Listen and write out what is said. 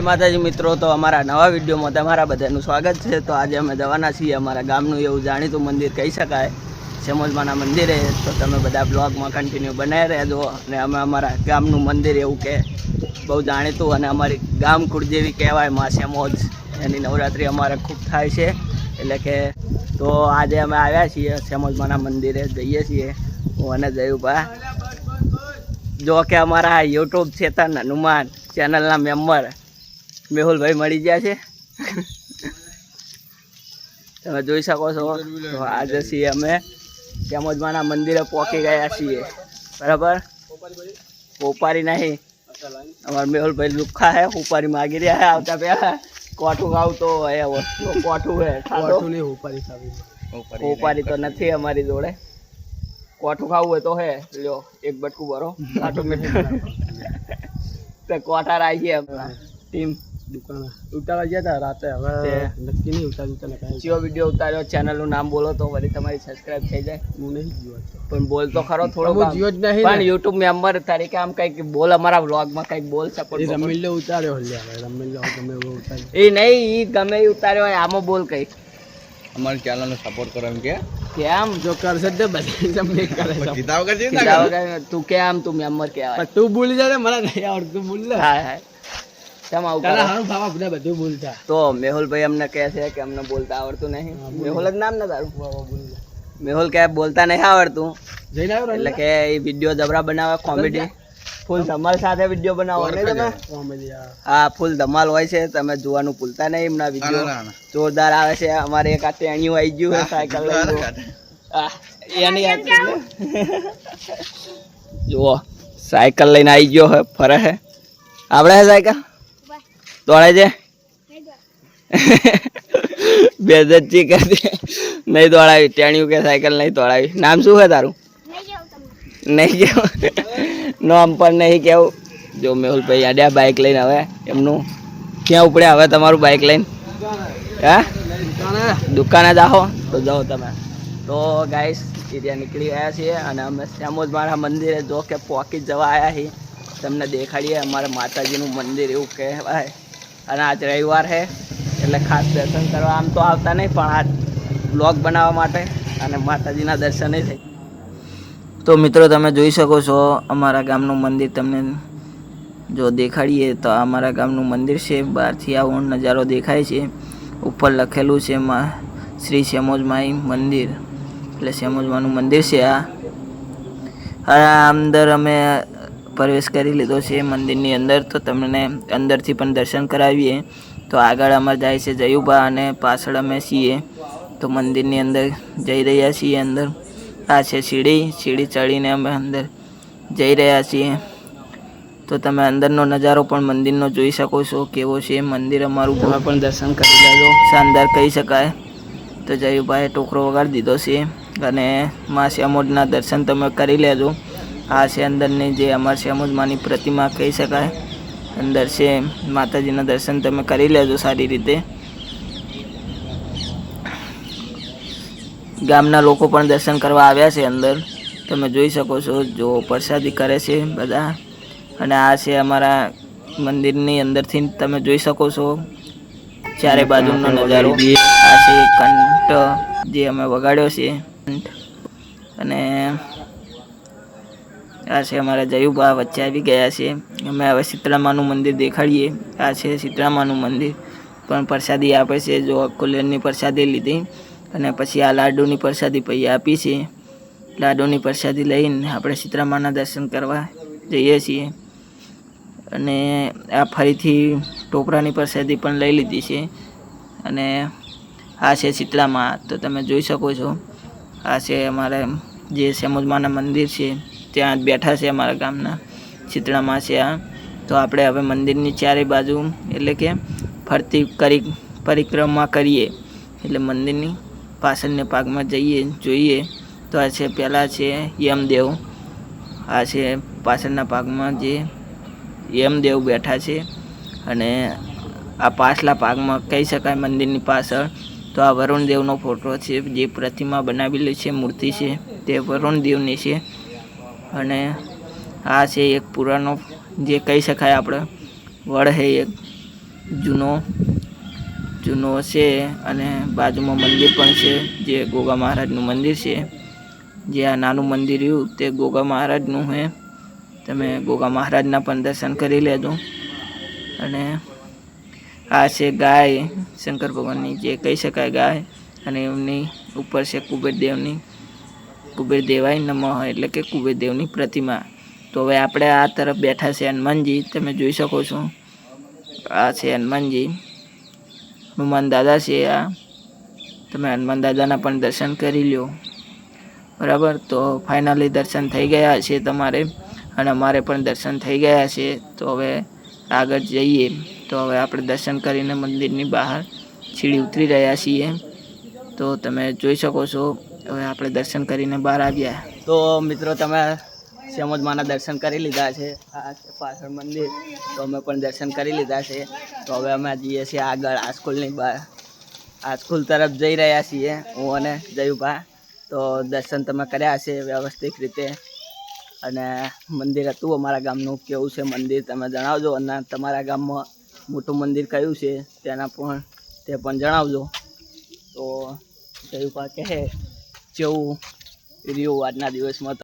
માતાજી મિત્રો, તો અમારા નવા વિડીયોમાં તમારા બધાનું સ્વાગત છે। તો આજે અમે જવાના છીએ અમારા ગામનું એવું જાણીતું મંદિર કહી શકાય, સેમોજમાના મંદિરે। તો તમે બધા બ્લોગમાં કન્ટિન્યુ બનાવી રહેજો। અને અમે અમારા ગામનું મંદિર એવું કે બહુ જાણીતું અને અમારી ગામ કુળદેવી કહેવાય માં સેમોજ, એની નવરાત્રિ અમારે ખૂબ થાય છે। એટલે કે તો આજે અમે આવ્યા છીએ સેમોજમાના મંદિરે, જઈએ છીએ હું અને જયુભા। જો કે અમારા યુટ્યુબ ચેતન હનુમાન ચેનલના મેમ્બર મેહુલભાઈ મળી ગયા છે। તમે જોઈ શકો છો। તો આજે છીએ અમે સેમોજમાના મંદિરે પહોંચી ગયા છીએ, બરાબર। ઉપારી નહીં, અમારા મેહુલભાઈ લુખ્ખા હે, ઉપારી માગી રહ્યા હે। આવતા પહેલા કોઠું ખાવું તો એ વસ્તુ કોઠું હે, ઉપારી તો નથી અમારી જોડે। કોઠું ખાવું હોય તો હે, લ્યો એક બટકું ભરો, ખાટું મીઠું। તો કોઠા રાખીએ ટીમ દુકાન ઉતારવા ગયા હતા રાતે, હવે નક્કી નહીં ઉતાર્યું। ચિયો વિડીયો ઉતાર્યો, ચેનલનું નામ બોલો તો વળી તમારી સબસ્ક્રાઇબ થઈ જાય। હું નહીં જીવો પણ બોલ તો ખરો થોડો, જીવો જ નહીં પણ યુટ્યુબ મેમ્બર તરીકે આમ કંઈક બોલ, અમારા વ્લોગમાં કંઈક બોલ સપોર્ટ। રમીલો ઉતાર્યો, રમીલો ગમે એવો ઉતાર્યો એ નહીં, એ ગમે એ ઉતાર્યો હોય, આમાં બોલ કંઈક અમારી ચેનલને સપોર્ટ કરો એમ કે કેમ જો કરશે તો બધી તમને કરે કીધા વગર તું કે આમ તું મેમ્બર કહેવાય, તું ભૂલી જા, મને નહીં આવડતું, ભૂલ લે। હા હા કેમ આવું કરે? હારું ભાવ આપણે બધું ભૂલતા। તો મેહુલભાઈ અમને કહે છે કે અમને બોલતા આવડતું નહીં। મેહુલ જ નામ ને તારું? મેહુલ કે બોલતા નહીં આવડતું, એટલે કે એ વિડીયો જબરા બનાવે, કોમેડી ફૂલ ધમાલ સાથે વિડીયો બનાવો ને તમે? હા ફૂલ ધમાલ હોય છે, તમે જોવાનું ભૂલતા નહીં એમના વિડીયો, જોરદાર આવે છે। અમારે એક આ ટેણિયું આવી ગયું છે સાયકલ લઈને, એની જુઓ સાયકલ લઈને આવી ગયો હે, ફરે હે, આવડે છે સાયકલ દોડે છે? બેજતી કરી નહીં દોડાવી, ટેણિયું કે સાયકલ નહીં દોડાવી। નામ શું છે તારું? નહીં કેવું, નામ પણ નહીં કેવું। જો મેહુલભાઈ આડ્યા બાઇક લઈને, હવે એમનું ક્યાં ઉપડ્યા હવે તમારું બાઇક લઈને? હા દુકાને જાઓ તો જાઓ તમે। તો ગાઈસ એરિયા નીકળી ગયા છીએ અને અમે સેમોજમાના મંદિરે જો કે પહોંચી જવા આવ્યા છીએ, તમને દેખાડીએ અમારે માતાજીનું મંદિર એવું કહેવાય। અને આજ રવિવાર છે એટલે ખાસ દર્શન કરવા આમ તો આવતા નહીં, પણ આજ બ્લોગ બનાવવા માટે અને માતાજીના દર્શન થઈ। તો મિત્રો તમે જોઈ શકો છો અમારા ગામનું મંદિર, તમને જો દેખાડીએ તો અમારા ગામનું મંદિર છે। બહારથી આવો નજારો દેખાય છે, ઉપર લખેલું છે શ્રી સેમોજમાઈ મંદિર, એટલે સેમોજમાનું મંદિર છે આ। અંદર અમે પ્રવેશ કરી લીધો છે મંદિરની અંદર, તો તમને અંદરથી પણ દર્શન કરાવીએ। તો આગળ અમારે જાય છે જયુભા અને પાછળ અમે છીએ, તો મંદિરની અંદર જઈ રહ્યા છીએ। અંદર આ છે સીડી ચડીને અમે અંદર જઈ રહ્યા છીએ। તો તમે અંદરનો નજારો પણ મંદિરનો જોઈ શકો છો કેવો છે મંદિર અમારું, તમે પણ દર્શન કરી લેજો, શાનદાર કહી શકાય। તો જયુભાઈએ ટોકરો વગાડી દીધો છે અને મા સેમોજના દર્શન તમે કરી લેજો। આ છે અંદરની જે અમારા સેમોજમાની પ્રતિમા કહી શકાય, અંદર છે, માતાજીના દર્શન તમે કરી લેજો સારી રીતે। ગામના લોકો પણ દર્શન કરવા આવ્યા છે અંદર, તમે જોઈ શકો છો। જો પ્રસાદી કરે છે બધા, અને આ છે અમારા મંદિરની અંદરથી તમે જોઈ શકો છો ચારે બાજુનો નજારો। આ છે કંઠ જે અમે વગાડ્યો છે, અને આ છે અમારા જયુભા વચ્ચે આવી ગયા છે। અમે હવે શીતળામાનું મંદિર દેખાડીએ। આ છે શીતળામાનું મંદિર, પણ પ્રસાદી આપે છે, જો કુલેરની પ્રસાદી લીધી અને પછી આ લાડુની પ્રસાદી પછી આપી છે। લાડુની પ્રસાદી લઈને આપણે શીતળામાના દર્શન કરવા જઈએ છીએ, અને આ ફરીથી ટોપરાની પ્રસાદી પણ લઈ લીધી છે। અને આ છે શીતળામા, તો તમે જોઈ શકો છો આ છે અમારા જે સેમોજમાના મંદિર છે, ત્યાં બેઠા છે અમારા ગામના શીતળામા છે આ। તો આપણે હવે મંદિરની ચારે બાજુ એટલે કે ફરતી પરિક્રમા કરીએ, એટલે મંદિરની પાછળના ભાગમાં જઈએ જોઈએ। તો આ છે પહેલાં છે યમદેવ, આ છે પાછળના ભાગમાં જે યમદેવ બેઠા છે, અને આ પાછલા ભાગમાં કહી શકાય મંદિરની પાછળ તો આ વરુણદેવનો ફોટો છે, જે પ્રતિમા બનાવેલી છે, મૂર્તિ છે, તે વરુણદેવની છે। અને આ છે એક પુરાનો જે કહી શકાય આપણે વડ છે એક, જૂનો છે અને બાજુમાં મંદિર પણ છે જે ગોગા મહારાજનું મંદિર છે. જે આ નાનું મંદિર રહ્યું તે ગોગા મહારાજનું છે. તમે ગોગા મહારાજના પણ દર્શન કરી લેજો. અને આ છે ગાય શંકર ભગવાનની, જે કહી શકાય ગાય. અને એમની ઉપર છે કુબેરદેવાય નમઃ એટલે કે કુબેરદેવની પ્રતિમા. તો હવે આપણે આ તરફ બેઠા છે હનુમાનજી, તમે જોઈ શકો છો. આ છે હનુમાનજી, હનુમાન દાદા છે આ. તમે હનુમાન દાદાના પણ દર્શન કરી લ્યો. બરાબર, તો ફાઇનલી દર્શન થઈ ગયા છે તમારે, અને અમારે પણ દર્શન થઈ ગયા છે. તો હવે આગળ જઈએ. તો હવે આપણે દર્શન કરીને મંદિરની બહાર સીડી ઉતરી રહ્યા છીએ. તો તમે જોઈ શકો છો, હવે આપણે દર્શન કરીને બહાર આવ્યા. તો મિત્રો, તમે શ્યામોદમાના દર્શન કરી લીધા છે. આ છે પાછળ મંદિર, તો અમે પણ દર્શન કરી લીધા છે. તો હવે અમે જઈએ છીએ આગળ હાઈસ્કૂલની બહાર, હાઈસ્કૂલ તરફ જઈ રહ્યા છીએ હું અને જયુભા. તો દર્શન તમે કર્યા છે વ્યવસ્થિત રીતે. અને મંદિર હતું અમારા ગામનું. કેવું છે મંદિર તમે જણાવજો. અને તમારા ગામમાં મોટું મંદિર કયું છે તે પણ જણાવજો. તો જયુભા કહે જેવું રહ્યું આજના દિવસમાં.